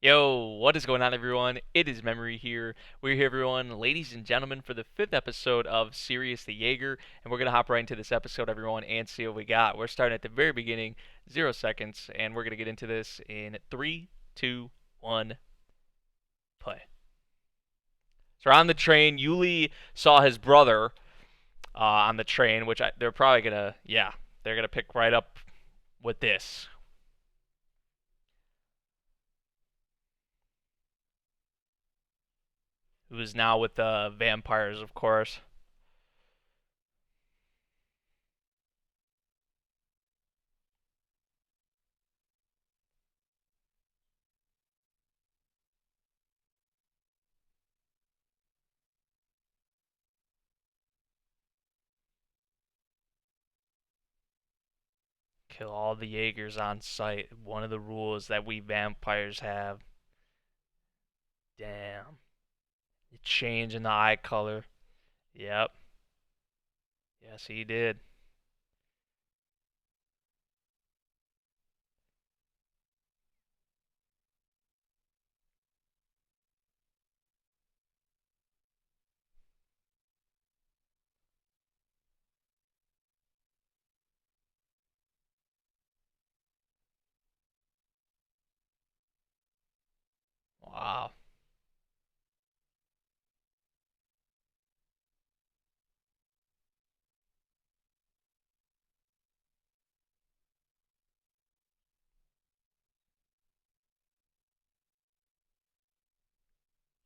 Yo, what is going on, everyone? It is Memory here. We're here, everyone, ladies and gentlemen, for the fifth episode of Sirius the Jaeger, and we're gonna hop right into this episode, everyone, and see what we got. We're starting at the very beginning, 0 seconds, and we're gonna get into this in three, two, one, play. So we're on the train. Yuli saw his brother on the train, which they're probably gonna, yeah, they're gonna pick right up with this. Who is now with the vampires, of course. Kill all the Jaegers on sight. One of the rules that we vampires have. Damn. The change in the eye color. Yep. Yes, he did. Wow.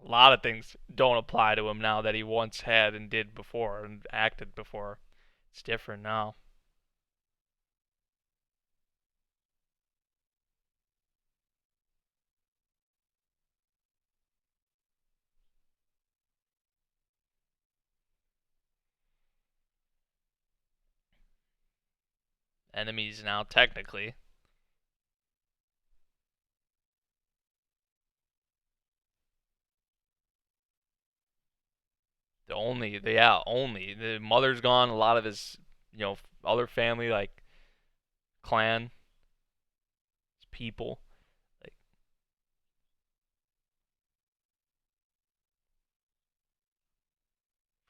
A lot of things don't apply to him now that he once had and did before and acted before. It's different now. Enemies now, technically. Only. The mother's gone. A lot of his, other family, like clan, his people. Like,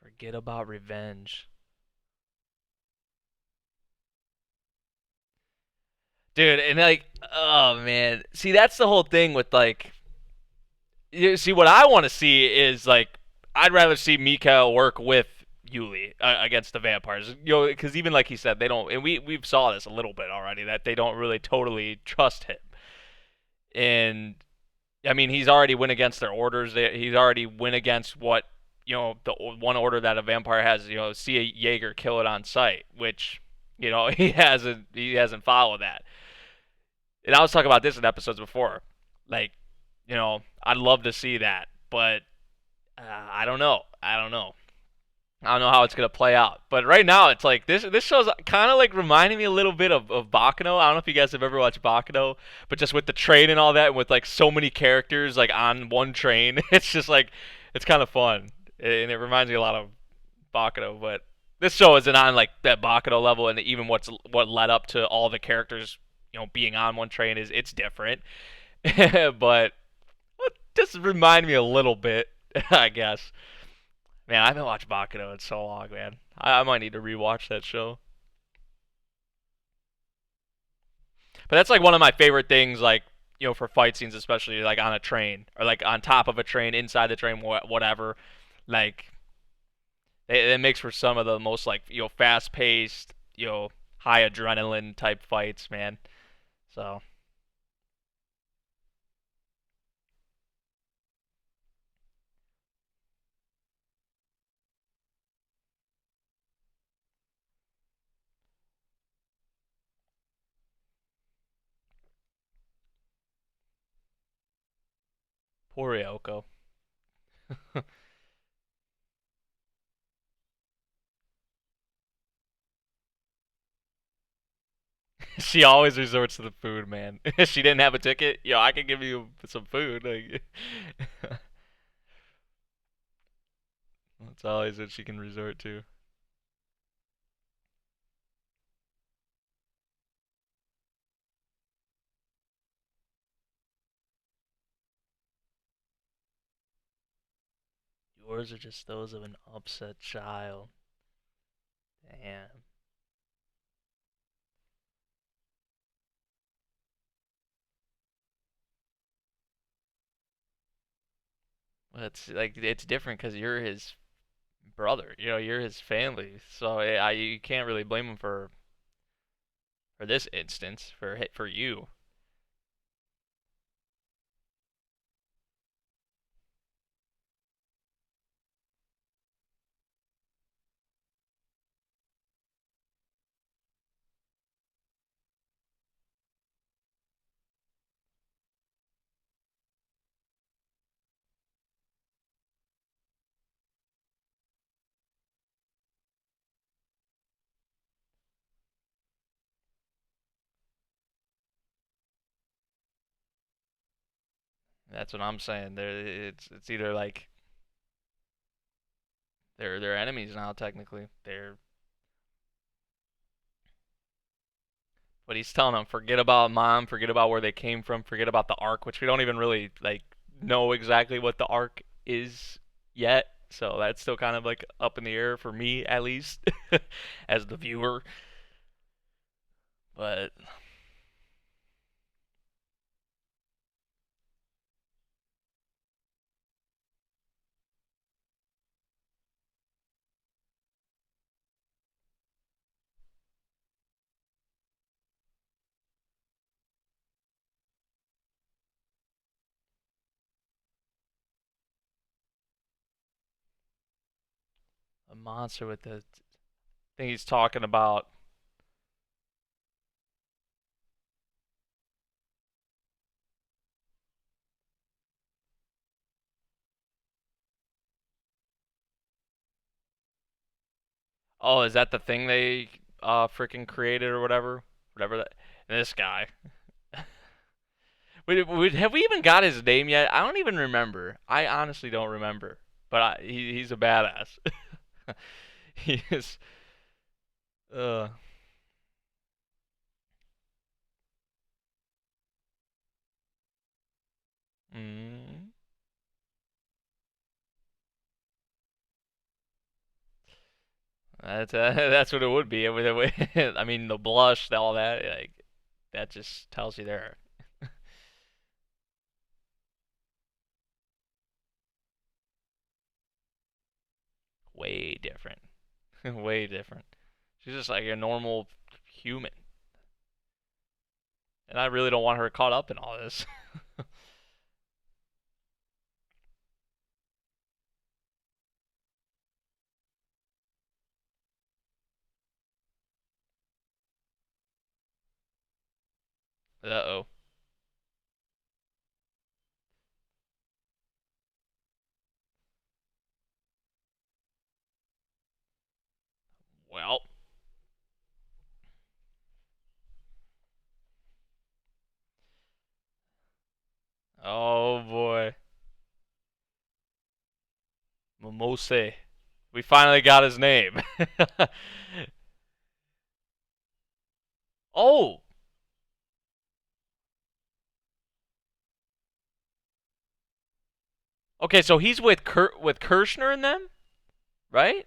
forget about revenge. Dude, and like, oh man, see that's the whole thing with like, you see what I want to see is like, I'd rather see Mikael work with Yuli against the vampires, because even like he said, they don't, and we've saw this a little bit already that they don't really totally trust him, and I mean he's already went against their orders, he's already went against what the one order that a vampire has, see a Jaeger, kill it on sight, which he hasn't followed that. And I was talking about this in episodes before. Like, I'd love to see that, but I don't know. I don't know. I don't know how it's gonna play out. But right now, it's like this show's kind of like reminding me a little bit of Bakano. I don't know if you guys have ever watched Bakano, but just with the train and all that, and with like so many characters like on one train, it's just like it's kind of fun, and it reminds me a lot of Bakano. But this show isn't on like that Bakano level, and even what led up to all the characters being on one train is it's different. But just remind me a little bit, I guess. Man, I haven't watched Bakano in so long, man. I might need to rewatch that show. But that's like one of my favorite things, like for fight scenes, especially like on a train or like on top of a train, inside the train, whatever. Like it makes for some of the most like fast paced, high adrenaline type fights, man. So poor Ryoko. She always resorts to the food, man. She didn't have a ticket. I can give you some food. Like, that's always what she can resort to. Yours are just those of an upset child. Damn. Well, it's like it's different because you're his brother. You know, you're his family. So you can't really blame him for this instance for you. That's what I'm saying. It's either like they're enemies now technically. But he's telling them forget about mom, forget about where they came from, forget about the arc, which we don't even really like know exactly what the arc is yet. So that's still kind of like up in the air for me at least as the viewer. But a monster with the thing he's talking about. Oh, is that the thing they freaking created or whatever? Whatever that. And this guy. Have we even got his name yet? I don't even remember. I honestly don't remember. But he's a badass. He is. Uh, mm, that's what it would be. I mean, the blush, all that, like that just tells you there. Way different. Way different. She's just like a normal human, and I really don't want her caught up in all this. Uh-oh. Well. Oh boy. Mimose. We finally got his name. Oh. Okay, so he's with Kirschner and them, right?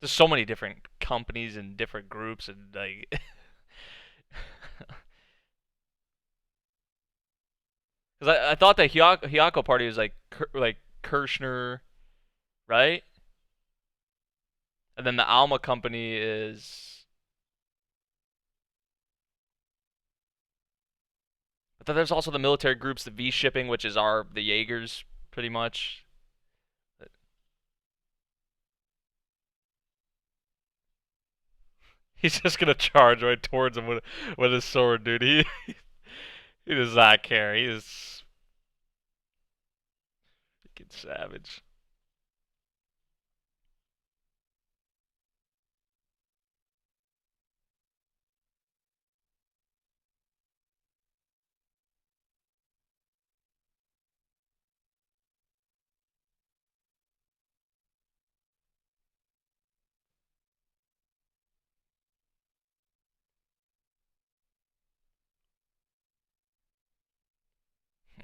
There's so many different companies and different groups and like. Because I thought the Hyako party was like Kirschner, right? And then the Alma company is. But then there's also the military groups, the V shipping, which is the Jaegers, pretty much. He's just gonna charge right towards him with his sword, dude. He does not care. He is freaking savage.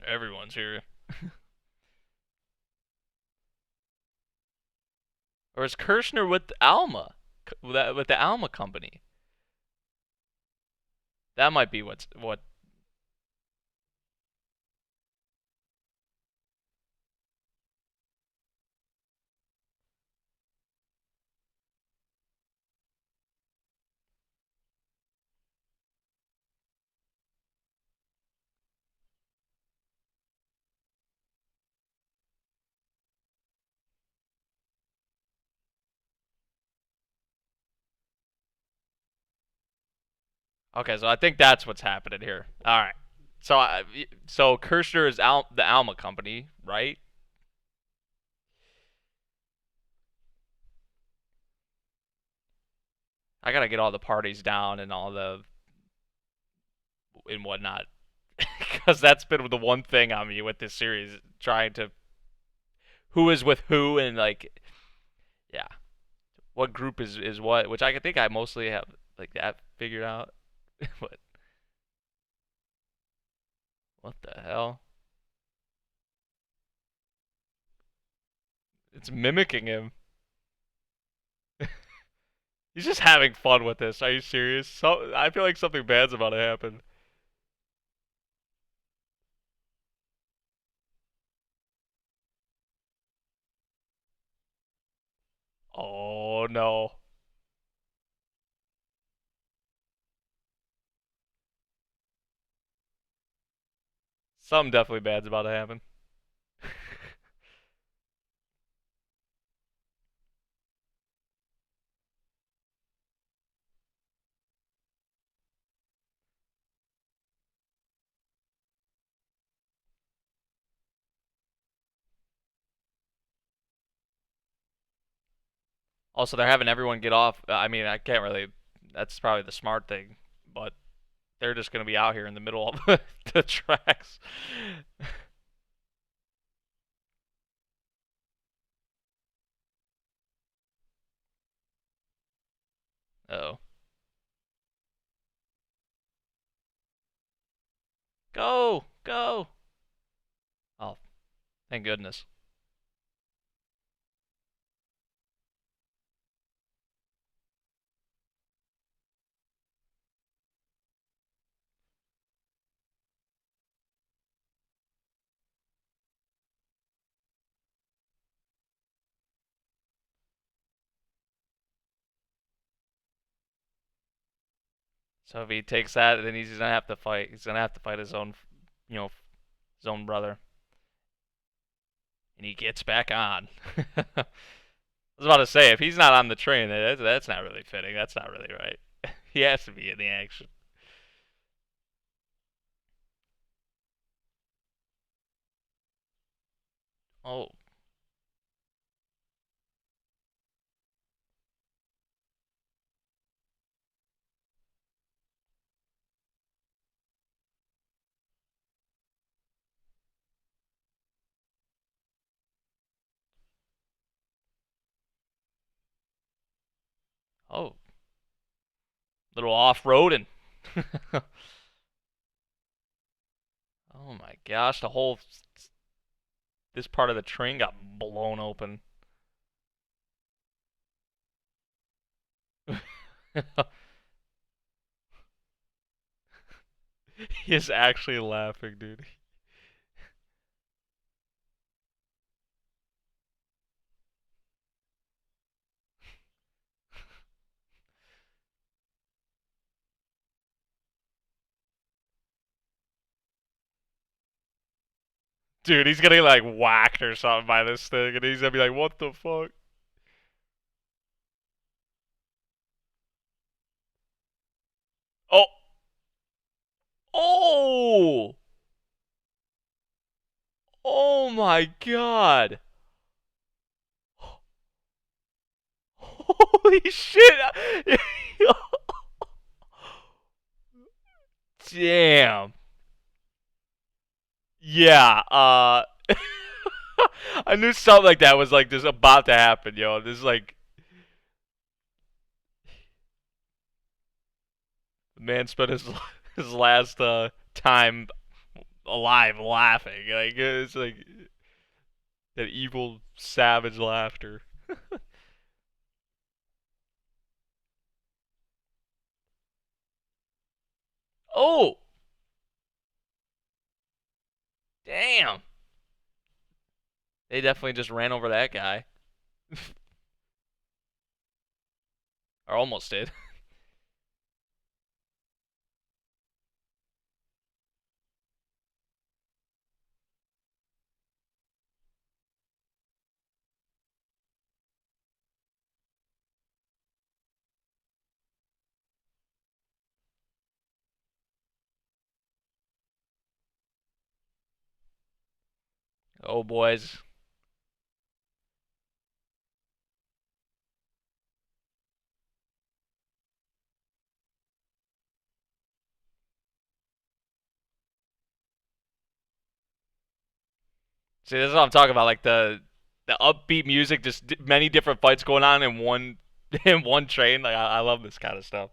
Everyone's here. Or is Kirshner with Alma? With the Alma company? That might be what's what. Okay, so I think that's what's happening here. All right. So so Kirshner is the Alma company, right? I gotta get all the parties down and all the and whatnot, because that's been the one thing on me with this series, trying to who is with who and like yeah, what group is what, which I think I mostly have like that figured out. But what the hell? It's mimicking him. He's just having fun with this. Are you serious? I feel like something bad's about to happen. Oh no. Something definitely bad's about to happen. Also, they're having everyone get off. I mean, I can't really. That's probably the smart thing, but they're just gonna be out here in the middle of the tracks. Oh, go, go! Oh, thank goodness. So if he takes that, then he's gonna have to fight. He's gonna have to fight his own, you know, his own brother, and he gets back on. I was about to say, if he's not on the train, that's not really fitting. That's not really right. He has to be in the action. Oh, oh, little off-roading. Oh my gosh, the whole this part of the train got blown open. He is actually laughing, dude. Dude, he's gonna get like whacked or something by this thing, and he's gonna be like, "What the fuck?" Oh, oh, oh my god! Holy shit! Damn. Yeah. I knew something like that was like just about to happen, yo. This is like the man spent his his last time alive laughing. Like it's like that evil savage laughter. Oh, damn! They definitely just ran over that guy, or almost did. Oh boys. See, this is what I'm talking about. Like the upbeat music, just many different fights going on in one in one train. Like I love this kind of stuff.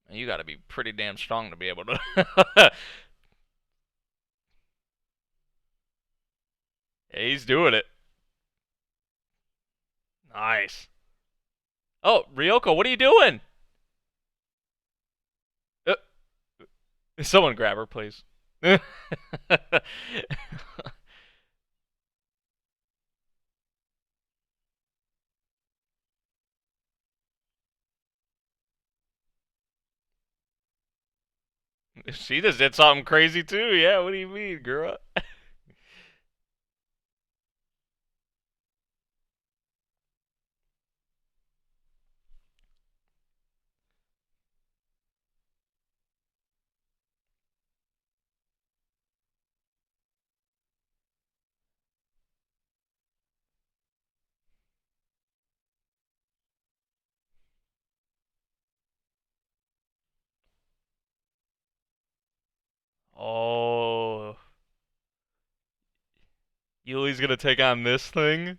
And you got to be pretty damn strong to be able to. Yeah, he's doing it. Nice. Oh, Ryoko, what are you doing? Uh, Someone grab her, please. She just did something crazy too. Yeah, what do you mean, girl? Oh, Yuli's gonna take on this thing.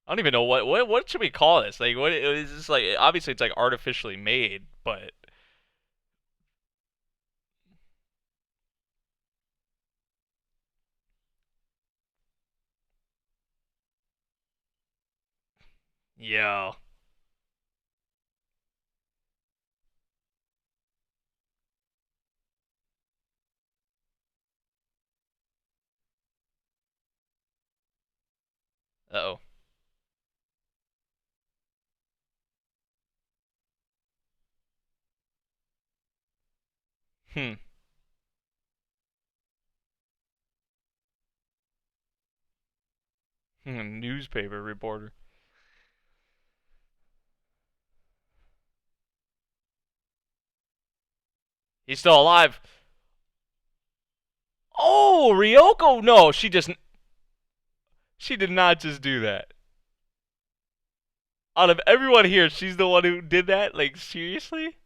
I don't even know what should we call this? Like, what is this like? Obviously, it's like artificially made, but yo, oh, hmm, newspaper reporter. He's still alive. Oh, Ryoko! No, she did not just do that. Out of everyone here, she's the one who did that. Like seriously?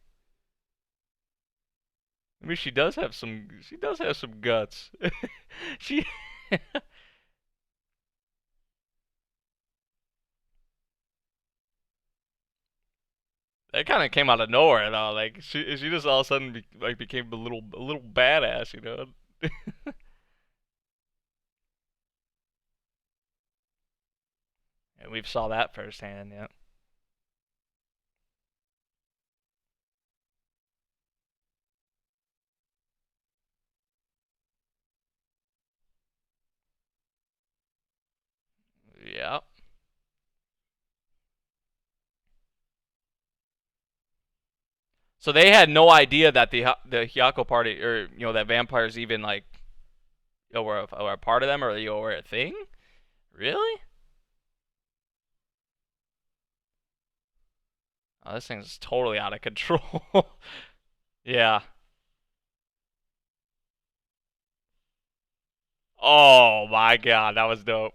I mean, she does have some guts. she that kind of came out of nowhere though. Like she just all of a sudden like became a little badass, you know. And we've saw that firsthand, yeah. Yeah. So they had no idea that the Hyako party or that vampires even like were a part of them or were a thing. Really? Oh, this thing's totally out of control. Yeah. Oh my god, that was dope.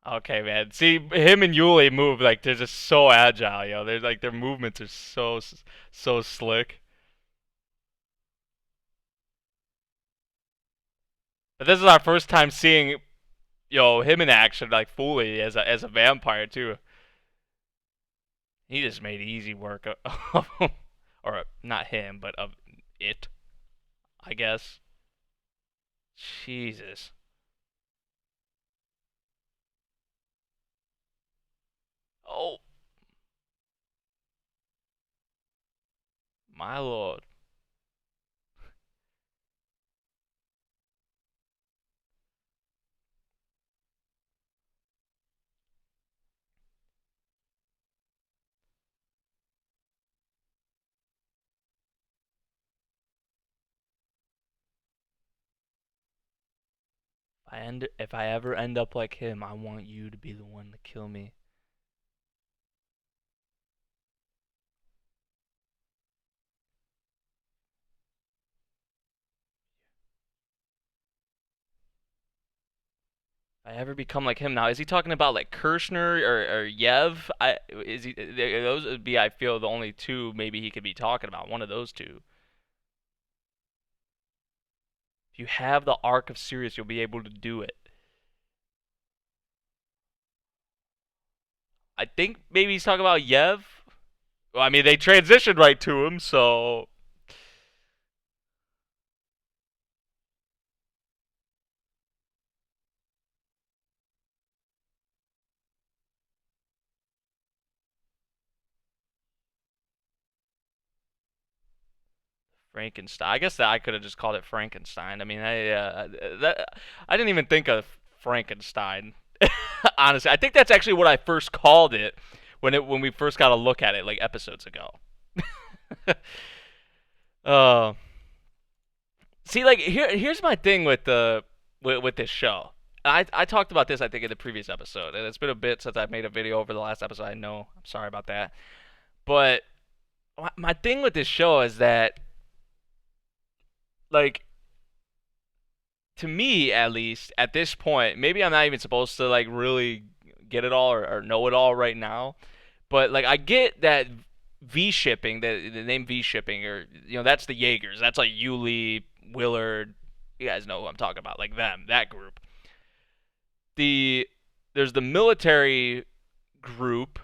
Okay, man. See, him and Yuli move like they're just so agile, yo. They're like their movements are so slick. But this is our first time seeing, him in action like fully as a vampire too. He just made easy work of or not him, but of it, I guess. Jesus. Oh, my lord. If I ever end up like him, I want you to be the one to kill me. If I ever become like him now, is he talking about like Kirschner or Yev? Is he those would be I feel the only two maybe he could be talking about. One of those two. If you have the arc of Sirius, you'll be able to do it. I think maybe he's talking about Yev. Well, I mean they transitioned right to him, so Frankenstein. I guess that I could have just called it Frankenstein. I mean, I didn't even think of Frankenstein. Honestly, I think that's actually what I first called it when we first got a look at it like episodes ago. uh, See, like here's my thing with with this show. I talked about this I think in the previous episode, and it's been a bit since I've made a video over the last episode. I know, I'm sorry about that, but my thing with this show is that like to me at least at this point, maybe I'm not even supposed to like really get it all or know it all right now, but like I get that V shipping, the name V shipping, or that's the Jaegers. That's like Yuli, Willard. You guys know who I'm talking about, like them, that group. The There's the military group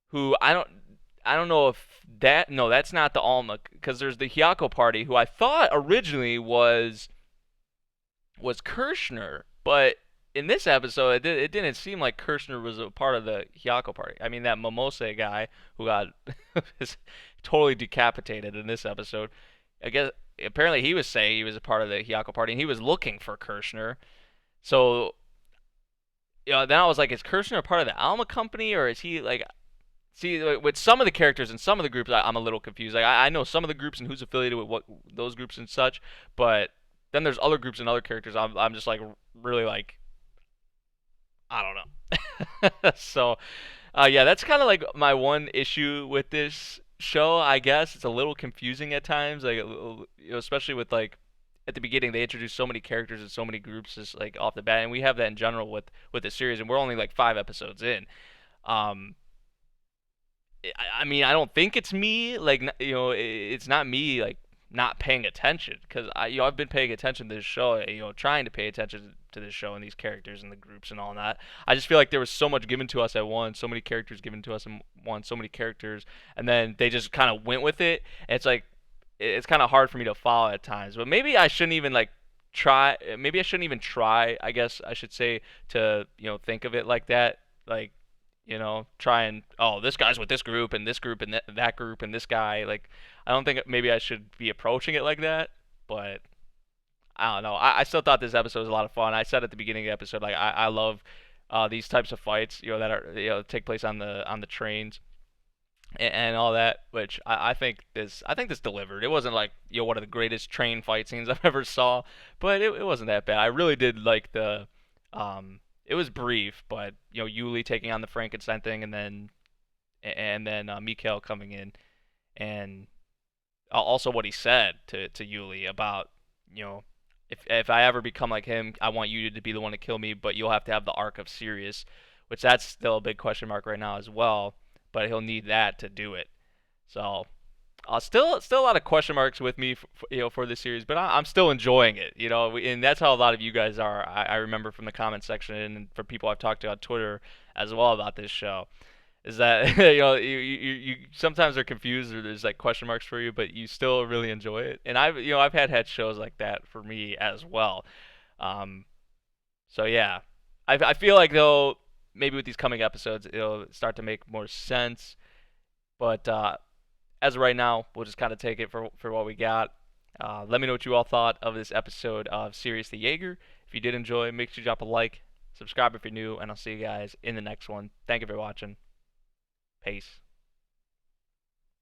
who I don't know if that no, that's not the Alma, because there's the Hyako party who I thought originally was Kirschner, but in this episode, it didn't seem like Kirschner was a part of the Hyako party. I mean, that Momose guy who got totally decapitated in this episode. I guess apparently he was saying he was a part of the Hyako party, and he was looking for Kirschner. So, then I was like, is Kirschner a part of the Alma company, or is he like? See, with some of the characters and some of the groups, I'm a little confused. Like, I know some of the groups and who's affiliated with what those groups and such, but then there's other groups and other characters. I'm just like really like I don't know. So, yeah, that's kind of like my one issue with this show. I guess it's a little confusing at times, like especially with like at the beginning they introduced so many characters and so many groups just like off the bat, and we have that in general with the series, and we're only like 5 episodes in. Um, I mean, I don't think it's me. Like, it's not me. Like, not paying attention because I've been paying attention to this show. Trying to pay attention to this show and these characters and the groups and all that. I just feel like there was so much given to us at once, so many characters given to us at once, so many characters, and then they just kind of went with it. And it's like it's kind of hard for me to follow at times. But maybe I shouldn't even like try. Maybe I shouldn't even try. I guess I should say to think of it like that. Like try and this guy's with this group and that group and this guy. Like, I don't think maybe I should be approaching it like that, but I don't know. I still thought this episode was a lot of fun. I said at the beginning of the episode, like I love these types of fights, that are take place on the trains and all that, which I think this delivered. It wasn't like one of the greatest train fight scenes I've ever saw, but it wasn't that bad. I really did like the it was brief, but Yuli taking on the Frankenstein thing, and then Mikhail coming in, and also what he said to Yuli about if I ever become like him, I want you to be the one to kill me, but you'll have to have the arc of Sirius, which that's still a big question mark right now as well. But he'll need that to do it. So still a lot of question marks with me, for this series, but I'm still enjoying it, and that's how a lot of you guys are. I remember from the comment section and from people I've talked to on Twitter as well about this show, is that you sometimes are confused or there's like question marks for you, but you still really enjoy it. And I've had shows like that for me as well. Um, so yeah, I feel like though maybe with these coming episodes it'll start to make more sense, but as of right now, we'll just kind of take it for what we got. Let me know what you all thought of this episode of Sirius the Jaeger. If you did enjoy, make sure you drop a like, subscribe if you're new, and I'll see you guys in the next one. Thank you for watching. Peace.